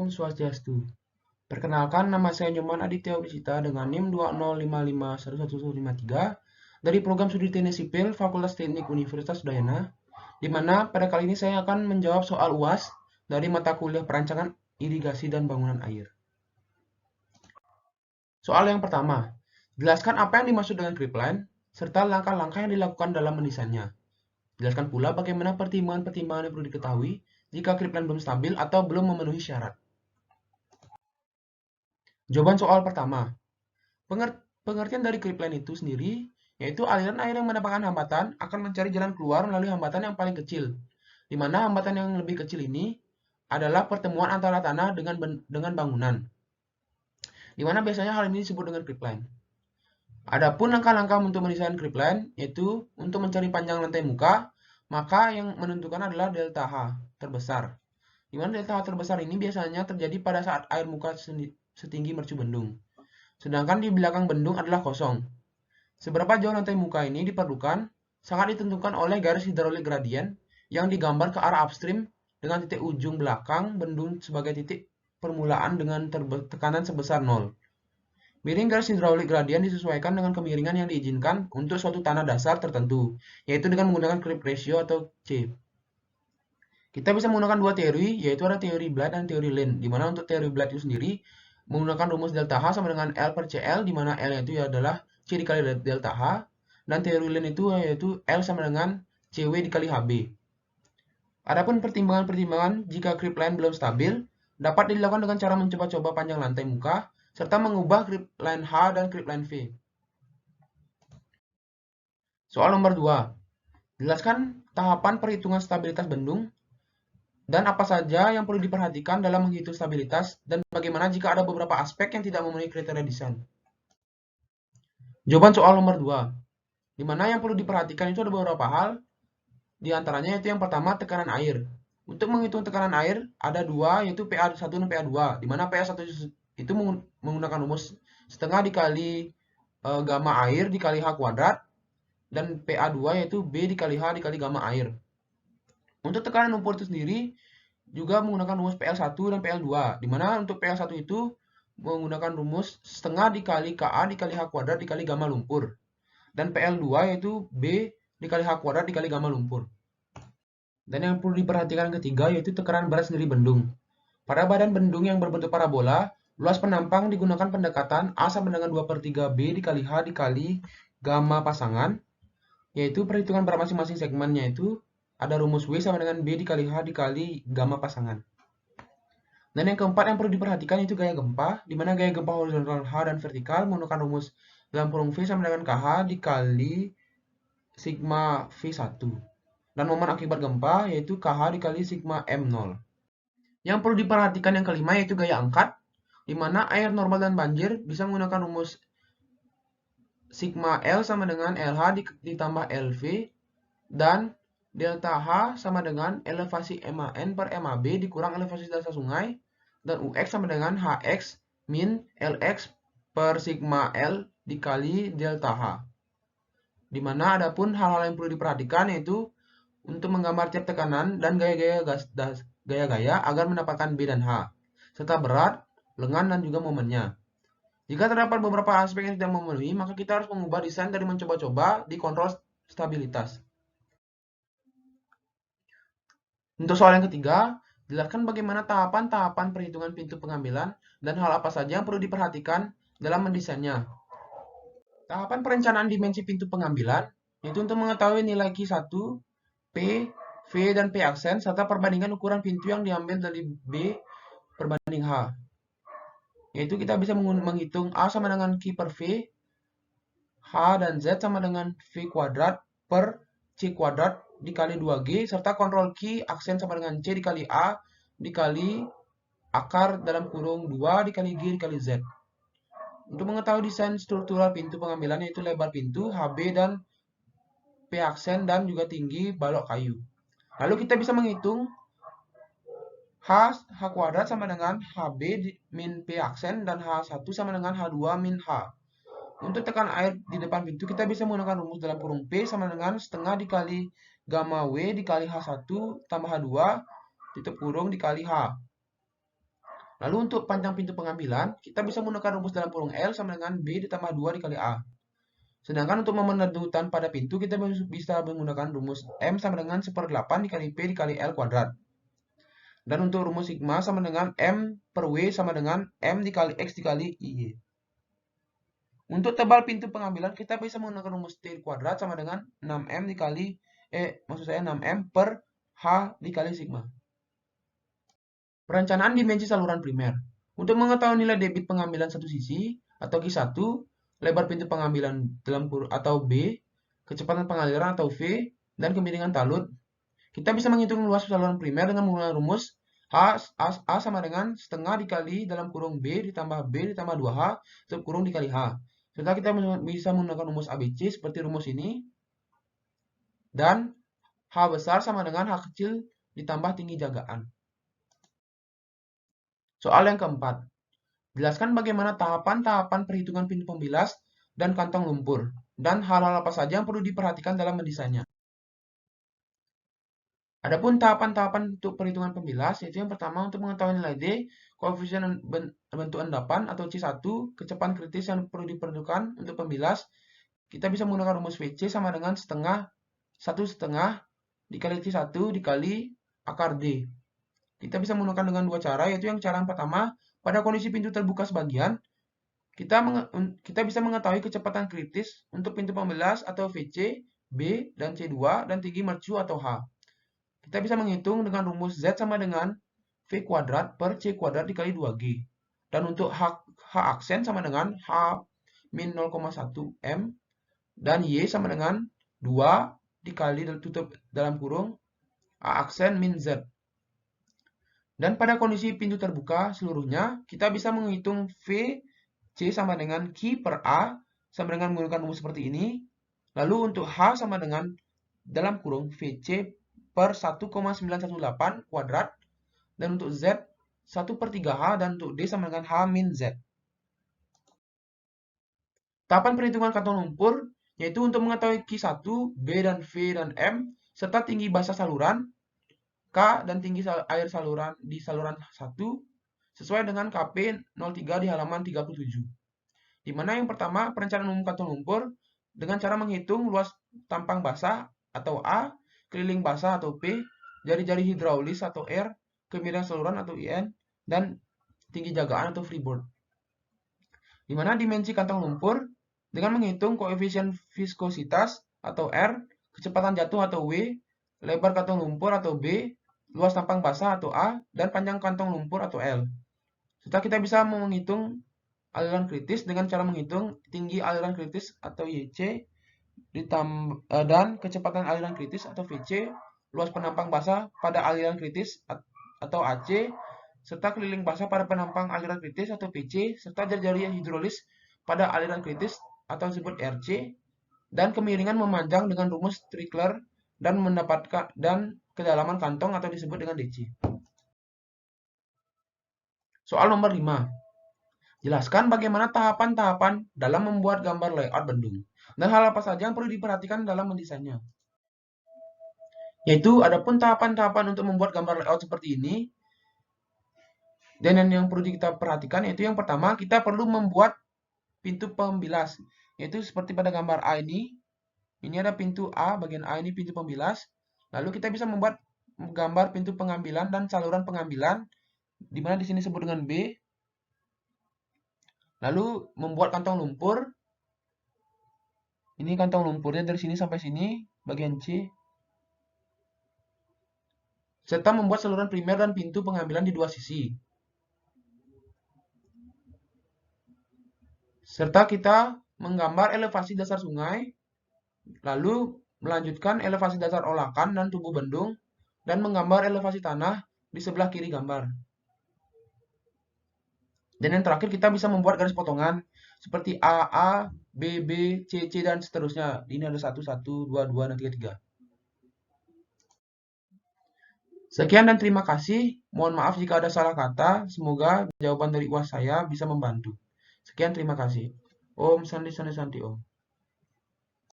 Om Swastiastu. Perkenalkan, nama saya Nyoman Aditya Udisita dengan NIM 205511153 dari Program Studi Teknik Sipil Fakultas Teknik Universitas Udayana, di mana pada kali ini saya akan menjawab soal UAS dari mata kuliah Perancangan Irigasi dan Bangunan Air. Soal yang pertama, jelaskan apa yang dimaksud dengan creepline, serta langkah-langkah yang dilakukan dalam mendesainnya. Jelaskan pula bagaimana pertimbangan-pertimbangan yang perlu diketahui jika creepline belum stabil atau belum memenuhi syarat. Jawaban soal pertama, pengertian dari creepline itu sendiri yaitu aliran air yang mendapatkan hambatan akan mencari jalan keluar melalui hambatan yang paling kecil, di mana hambatan yang lebih kecil ini adalah pertemuan antara tanah dengan bangunan, di mana biasanya hal ini disebut dengan creepline. Adapun langkah-langkah untuk mendesain creepline yaitu untuk mencari panjang lantai muka, maka yang menentukan adalah delta H terbesar. Di mana delta H terbesar ini biasanya terjadi pada saat air muka setinggi mercu bendung. Sedangkan di belakang bendung adalah kosong. Seberapa jauh lantai muka ini diperlukan sangat ditentukan oleh garis hidrolik gradien yang digambar ke arah upstream dengan titik ujung belakang bendung sebagai titik permulaan dengan tekanan sebesar 0. Miring garis hidrolik gradien disesuaikan dengan kemiringan yang diizinkan untuk suatu tanah dasar tertentu, yaitu dengan menggunakan creep ratio atau C. Kita bisa menggunakan dua teori, yaitu ada teori Blatt dan teori Lane, di mana untuk teori Blatt itu sendiri menggunakan rumus delta H sama dengan L per CL, di mana L itu adalah C dikali delta H, dan teori Lane itu yaitu L sama dengan CW dikali HB. Adapun pertimbangan-pertimbangan jika creepline belum stabil, dapat dilakukan dengan cara mencoba-coba panjang lantai muka, serta mengubah creepline H dan creepline V. Soal nomor 2. Jelaskan tahapan perhitungan stabilitas bendung dan apa saja yang perlu diperhatikan dalam menghitung stabilitas dan bagaimana jika ada beberapa aspek yang tidak memenuhi kriteria desain. Jawaban soal nomor 2. Di mana yang perlu diperhatikan itu ada beberapa hal, di antaranya yaitu yang pertama tekanan air. Untuk menghitung tekanan air ada dua, yaitu PA1 dan PA2, di mana PA1 itu menggunakan rumus setengah dikali gamma air dikali H kuadrat, dan PA2 yaitu B dikali H dikali gamma air. Untuk tekanan lumpur itu sendiri juga menggunakan rumus PL1 dan PL2, di mana untuk PL1 itu menggunakan rumus setengah dikali KA dikali H kuadrat dikali gamma lumpur. Dan PL2 yaitu B dikali H kuadrat dikali gamma lumpur. Dan yang perlu diperhatikan ketiga yaitu tekanan berat sendiri bendung. Pada badan bendung yang berbentuk parabola, luas penampang digunakan pendekatan A sama dengan 2/3 B dikali H dikali gamma pasangan, yaitu perhitungan berat masing-masing segmennya itu ada rumus W sama dengan B dikali H dikali gamma pasangan. Dan yang keempat yang perlu diperhatikan itu gaya gempa, di mana gaya gempa horizontal H dan vertikal menggunakan rumus dalam kurung V sama dengan KH dikali sigma V1. Dan momen akibat gempa yaitu KH dikali sigma M0. Yang perlu diperhatikan yang kelima yaitu gaya angkat, di mana air normal dan banjir bisa menggunakan rumus sigma L sama dengan LH ditambah LV, dan delta H sama dengan elevasi MAN per MAB dikurang elevasi dasar sungai, dan UX sama dengan HX min LX per sigma L dikali delta H. Di mana adapun hal-hal yang perlu diperhatikan yaitu untuk menggambar tiap tekanan dan gaya-gaya agar mendapatkan B dan H, serta berat, lengan, dan juga momennya. Jika terdapat beberapa aspek yang tidak memenuhi, maka kita harus mengubah desain dari mencoba-coba di kontrol stabilitas. Untuk soal yang ketiga, jelaskan bagaimana tahapan-tahapan perhitungan pintu pengambilan dan hal apa saja yang perlu diperhatikan dalam mendesainnya. Tahapan perencanaan dimensi pintu pengambilan yaitu untuk mengetahui nilai Q1, P, V, dan P aksen, serta perbandingan ukuran pintu yang diambil dari B perbanding H. Yaitu kita bisa menghitung A sama dengan Q per V, H dan Z sama dengan V kuadrat per C kuadrat dikali 2G, serta kontrol Q aksen sama dengan C dikali A dikali akar dalam kurung 2 dikali G dikali Z. Untuk mengetahui desain struktural pintu pengambilan yaitu lebar pintu, HB, dan P aksen, dan juga tinggi balok kayu. Lalu kita bisa menghitung H kuadrat sama dengan HB min P aksen dan H1 sama dengan H2 min H. Untuk tekan air di depan pintu kita bisa menggunakan rumus dalam kurung P sama dengan setengah dikali gamma W dikali H1 tambah H2 tutup kurung dikali H. Lalu untuk panjang pintu pengambilan, kita bisa menggunakan rumus dalam kurung L sama dengan B ditambah 2 dikali A. Sedangkan untuk memenentukan pada pintu, kita bisa menggunakan rumus M sama dengan 1/8 dikali P dikali L kuadrat. Dan untuk rumus sigma sama dengan M per W sama dengan M dikali X dikali IY. Untuk tebal pintu pengambilan, kita bisa menggunakan rumus T kuadrat sama dengan 6M dikali, 6M per H dikali sigma. Perencanaan dimensi saluran primer. Untuk mengetahui nilai debit pengambilan satu sisi atau Q1, lebar pintu pengambilan dalam kurung atau B, kecepatan pengaliran atau V, dan kemiringan talut, kita bisa menghitung luas saluran primer dengan menggunakan rumus A sama dengan setengah dikali dalam kurung B ditambah 2H tutup kurung dikali H. Serta kita bisa menggunakan rumus ABC seperti rumus ini. Dan H besar sama dengan H kecil ditambah tinggi jagaan. Soal yang keempat. Jelaskan bagaimana tahapan-tahapan perhitungan pintu pembilas dan kantong lumpur, dan hal-hal apa saja yang perlu diperhatikan dalam mendesainnya. Adapun tahapan-tahapan untuk perhitungan pembilas, yaitu yang pertama untuk mengetahui nilai D, koefisien bentuk endapan atau C1, kecepatan kritis yang perlu diperlukan untuk pembilas, kita bisa menggunakan rumus VC sama dengan satu setengah dikali C1 dikali akar D. Kita bisa menggunakan dengan dua cara, yaitu yang cara yang pertama, pada kondisi pintu terbuka sebagian, kita bisa mengetahui kecepatan kritis untuk pintu pembilas atau VC, B, dan C2, dan tinggi mercu atau H. Kita bisa menghitung dengan rumus Z sama dengan V kuadrat per C kuadrat dikali 2G. Dan untuk H aksen sama dengan H min 0,1 M, dan Y sama dengan 2 dikali tutup dalam kurung A aksen min Z. Dan pada kondisi pintu terbuka seluruhnya, kita bisa menghitung V C sama dengan Q per A sama dengan menggunakan rumus seperti ini. Lalu untuk H sama dengan dalam kurung VC per 1,918 kuadrat. Dan untuk Z 1/3H dan untuk D sama dengan H min Z. Tahapan perhitungan kantong lumpur yaitu untuk mengetahui Q1, B dan V dan M serta tinggi basah saluran, K dan tinggi air saluran di saluran 1 sesuai dengan KP 03 di halaman 37. Di mana yang pertama perencanaan umum kantong lumpur dengan cara menghitung luas tampang basah atau A, keliling basah atau P, jari-jari hidraulis atau R, kemiringan saluran atau IN, dan tinggi jagaan atau freeboard. Di mana dimensi kantong lumpur dengan menghitung koefisien viskositas atau R, kecepatan jatuh atau W, lebar kantong lumpur atau B, luas tampang basah atau A, dan panjang kantong lumpur atau L. Serta kita bisa menghitung aliran kritis dengan cara menghitung tinggi aliran kritis atau YC dan kecepatan aliran kritis atau VC, luas penampang basah pada aliran kritis atau AC, serta keliling basah pada penampang aliran kritis atau PC, serta jari-jari hidrolis pada aliran kritis atau disebut RC, dan kemiringan memanjang dengan rumus Trickler dan mendapatkan kedalaman kantong atau disebut dengan DC. Soal nomor 5. Jelaskan bagaimana tahapan-tahapan dalam membuat gambar layout bendung dan hal apa saja yang perlu diperhatikan dalam mendesainnya. Yaitu adapun tahapan-tahapan untuk membuat gambar layout seperti ini. Dan yang perlu kita perhatikan yaitu yang pertama kita perlu membuat pintu pembilas. Yaitu seperti pada gambar A ini. Ini ada pintu A, bagian A ini pintu pembilas. Lalu kita bisa membuat gambar pintu pengambilan dan saluran pengambilan. Di mana di sini disebut dengan B. Lalu membuat kantong lumpur. Ini kantong lumpurnya dari sini sampai sini, bagian C. Serta membuat saluran primer dan pintu pengambilan di dua sisi. Serta kita menggambar elevasi dasar sungai, lalu melanjutkan elevasi dasar olakan dan tubuh bendung, dan menggambar elevasi tanah di sebelah kiri gambar. Dan yang terakhir kita bisa membuat garis potongan seperti AA, BB, CC, dan seterusnya. Ini ada 1, 1, 2, 2, dan 3, 3. Sekian dan terima kasih. Mohon maaf jika ada salah kata. Semoga jawaban dari UAS saya bisa membantu. Sekian, terima kasih. Om Santi Santi Santi Om.